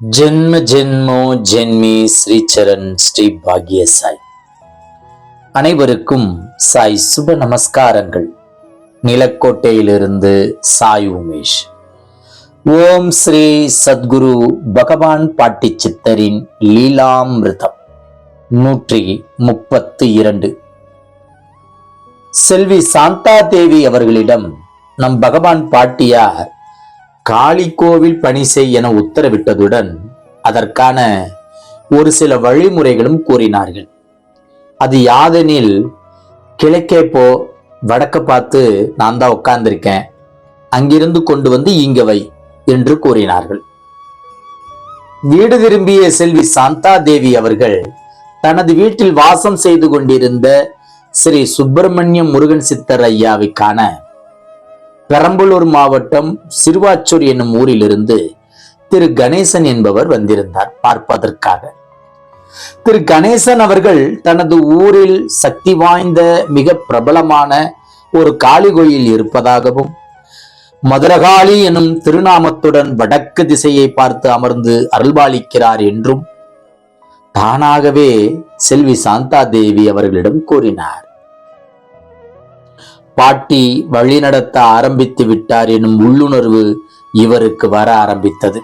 ஜென்ம ஜென்மோ ஜென்மி ஸ்ரீச்சரண் ஸ்ரீ பாக்ய சாய். அனைவருக்கும் சாய் சுப நமஸ்காரங்கள். நிலக்கோட்டையிலிருந்து சாய் உமேஷ். ஓம் ஸ்ரீ சத்குரு பகவான் பாட்டி சித்தரின் லீலாமிருதம் 132. செல்வி சாந்தா தேவி அவர்களிடம் நம் பகவான் பாட்டியார் காளி கோவில் பணி செய் என உத்தரவிட்டதுடன் அதற்கான ஒரு சில வழிமுறைகளும் கூறினார்கள். அது யாதெனில், கிழக்கே போ, வடக்க பார்த்து நான் தான் உட்கார்ந்திருக்கேன், அங்கிருந்து கொண்டு வந்து இங்க வை என்று கூறினார்கள். வீடு திரும்பிய செல்வி சாந்தா தேவி அவர்கள் தனது வீட்டில் வாசம் செய்து கொண்டிருந்த ஸ்ரீ சுப்பிரமணியம் முருகன் சித்தர் ஐயாவை காண பெரம்பலூர் மாவட்டம் சிறுவாச்சூர் என்னும் ஊரிலிருந்து திரு கணேசன் என்பவர் வந்திருந்தார் பார்ப்பதற்காக. திரு கணேசன் அவர்கள் தனது ஊரில் சக்தி வாய்ந்த மிக பிரபலமான ஒரு காளி கோயில் இருப்பதாகவும், மதுரகாளி எனும் திருநாமத்துடன் வடக்கு திசையை பார்த்து அமர்ந்து அருள்பாலிக்கிறார் என்றும் தானாகவே செல்வி சாந்தா தேவி அவர்களிடம் கூறினார். பாட்டி வழிநடத்த ஆரம்பித்து விட்டார் எனும் உள்ளுணர்வு இவருக்கு வர ஆரம்பித்தது.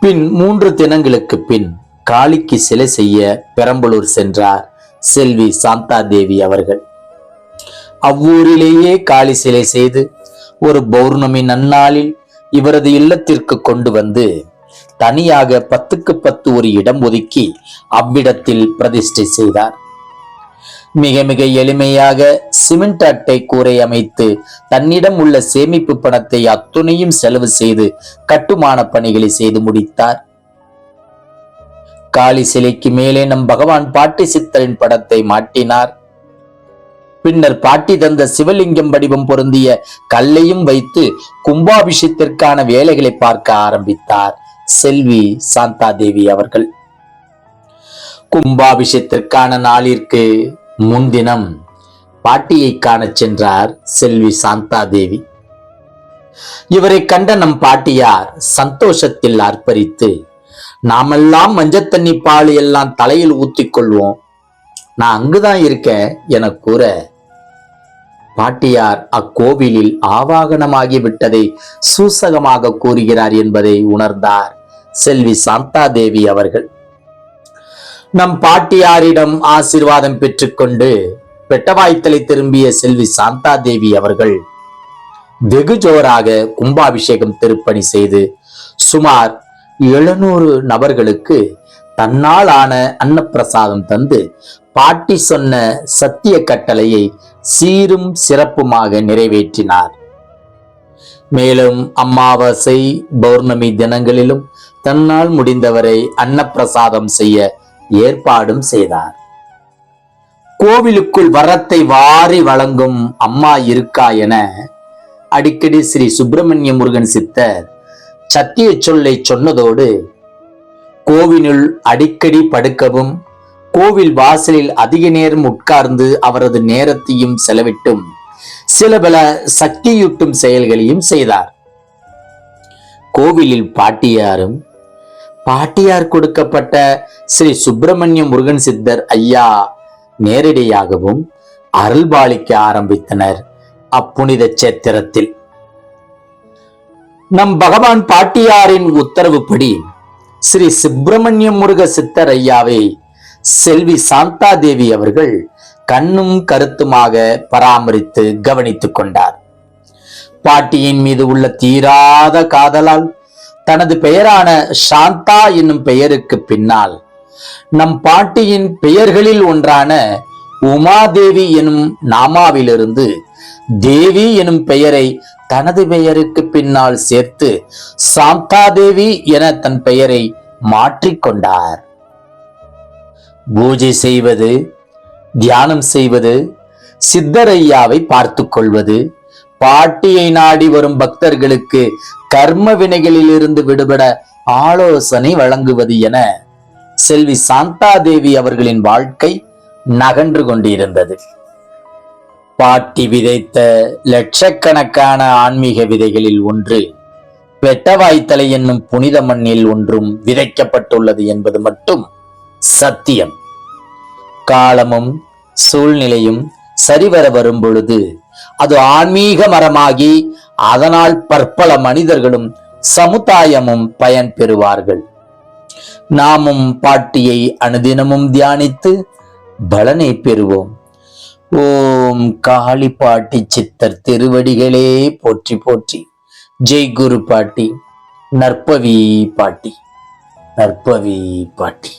பின் 3 தினங்களுக்கு பின் காளிக்கு சிலை செய்ய பெரம்பலூர் சென்றார் செல்வி சாந்தா தேவி அவர்கள். அவ்வூரிலேயே காளி சிலை செய்து ஒரு பௌர்ணமி நன்னாளில் இவரது இல்லத்திற்கு கொண்டு வந்து தனியாக 10க்கு 10 ஒரு இடம் ஒதுக்கி அவ்விடத்தில் பிரதிஷ்டை செய்தார். மிக மிக எளிமையாக சிமெண்ட் அட்டை கூரை அமைத்து தன்னிடம் உள்ள சேமிப்பு பணத்தை அத்துணையும் செலவு செய்து கட்டுமான பணிகளை செய்து முடித்தார். காளி சிலைக்கு மேலே நம் பகவான் பாட்டி சித்தரின் படத்தை மாட்டினார். பின்னர் பாட்டி தந்த சிவலிங்கம் வடிவம் பொருந்திய கல்லையும் வைத்து கும்பாபிஷேகத்திற்கான வேலைகளை பார்க்க ஆரம்பித்தார் செல்வி சாந்தா தேவி அவர்கள். கும்பாபிஷேகத்திற்கான நாளிற்கு முன்தினம் பாட்டியை காண சென்றார் செல்வி சாந்தா தேவி. இவரை கண்ட நம் பாட்டியார் சந்தோஷத்தில் ஆர்ப்பரித்து, நாமெல்லாம் மஞ்சத்தண்ணி பால் எல்லாம் தலையில் ஊத்திக்கொள்வோம், நான் அங்குதான் இருக்கேன் என கூற, பாட்டியார் அக்கோவிலில் ஆவாகனமாகி விட்டதை சூசகமாக கூறுகிறார் என்பதை உணர்ந்தார் செல்வி சாந்தா தேவி அவர்கள். நம் பாட்டியாரிடம் ஆசீர்வாதம் பெற்றுக்கொண்டு பெட்டவாய்த்தலை திரும்பிய செல்வி சாந்தா தேவி அவர்கள் வெகு ஜோராக கும்பாபிஷேகம் திருப்பணி செய்து சுமார் 700 நபர்களுக்கு தன்னால் ஆன அன்னப்பிரசாதம் தந்து பாட்டி சொன்ன சத்திய கட்டளையை சீரும் சிறப்புமாக நிறைவேற்றினார். மேலும் அமாவாசை பௌர்ணமி தினங்களிலும் தன்னால் முடிந்தவரை அன்னப்பிரசாதம் செய்ய ஏற்பாடும் செய்தார். கோவிலுக்குள் வரத்தை வாரி வழங்கும் அம்மா இருக்கா என அடிக்கடி ஸ்ரீ சுப்பிரமணிய முருகன் சித்தர் சத்திய சொல்லை சொன்னதோடு கோவிலுள் அடிக்கடி படுக்கவும், கோவில் வாசலில் அதிக நேரம் உட்கார்ந்து அவரது நேரத்தையும் செலவிட்டும் சில பல சக்தியூட்டும் செயல்களையும் செய்தார். கோவிலில் பாட்டியார் கொடுக்கப்பட்ட ஸ்ரீ சுப்பிரமணிய முருகன் சித்தர் ஐயா நேரடியாகவும் அருள்பாலிக்க ஆரம்பித்தனர் அப்புனித சேத்திரத்தில். நம் பகவான் பாட்டியாரின் உத்தரவுப்படி ஸ்ரீ சுப்பிரமணிய முருக சித்தர் ஐயாவை செல்வி சாந்தா தேவி அவர்கள் கண்ணும் கருத்துமாக பராமரித்து கவனித்துக் கொண்டார். பாட்டியின் மீது உள்ள தீராத காதலால் தனது பெயரான சாந்தா என்னும் பெயருக்கு பின்னால் நம் பாட்டியின் பெயர்களில் ஒன்றான உமாதேவி எனும் நாமாவிலிருந்து தேவி எனும் பெயரை தனது பெயருக்கு பின்னால் சேர்த்து சாந்தா தேவி என தன் பெயரை மாற்றிக்கொண்டார். பூஜை செய்வது, தியானம் செய்வது, சித்தரையாவை பார்த்து கொள்வது, பாட்டியை நாடி வரும் பக்தர்களுக்கு கர்ம வினைகளில் இருந்து விடுபட ஆலோசனை வழங்குவது என செல்வி சாந்தா தேவி அவர்களின் வாழ்க்கை நகன்று கொண்டிருந்தது. பாட்டி விதைத்த லட்சக்கணக்கான ஆன்மீக விதைகளில் ஒன்று வெட்டவாய்த்தலை என்னும் புனித மண்ணில் ஒன்றும் விதைக்கப்பட்டுள்ளது என்பது மட்டும் சத்தியம். காலமும் சூழ்நிலையும் சரிவர வரும் பொழுது அது ஆன்மீக மரமாகி அதனால் பற்பல மனிதர்களும் சமுதாயமும் பயன் பெறுவார்கள். நாமும் பாட்டியை அனுதினமும் தியானித்து பலனை பெறுவோம். ஓம் காளி பாட்டி சித்தர் திருவடிகளே போற்றி போற்றி. ஜெய் குரு பாட்டி. நற்பவி பாட்டி. நற்பவி பாட்டி.